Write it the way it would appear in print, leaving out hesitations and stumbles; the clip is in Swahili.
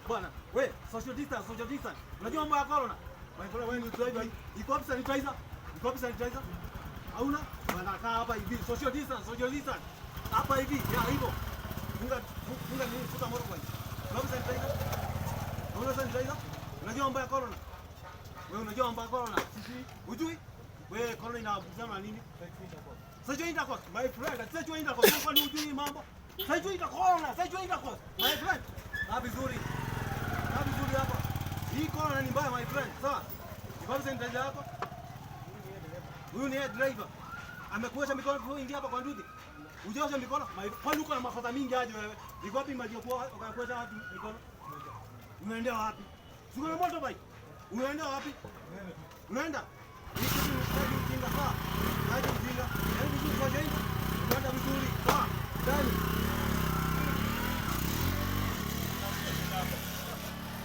Bwana, we, social distance, social distance. Unajua mambo ya corona? Wewe ni driver hii. Iko wapi sanitizer? Iko wapi sanitizer? Hauna? Wanakaa hapa hivi. Social distance, social distance. Hapa hivi, ya hivyo. Funga nini futa moto kwa hiyo. Unajua sanitizer? Unajua sanitizer? Unajua mambo ya corona? Wewe unajua mambo ya corona? Sisi hujui? Wewe corona inaambukizana na nini? Sexual intercourse, my friend. Sexual intercourse. Kwa nini hujui mambo? Sexual intercourse, sexual intercourse. My friend. Na vizuri. Na vizuri hapa. Hii corona ni mbaya my friend. Sawa? Iko sanitizer hapa? Huyu ni head driver. Amekuosha mikono tu ingia hapa kwa nduthi. Ujiosha mikono. Kwani uko na mafuta mingi aje wewe? Iko wapi maji yako ukakuosha wapi mikono? Unaenda wapi? Siko na motorbike. Unaenda wapi? Unaenda? Ujinga sawa. Haja ujinga. Yaani vizuri kwa jengo. Unaenda vizuri. Sawa. Ndani.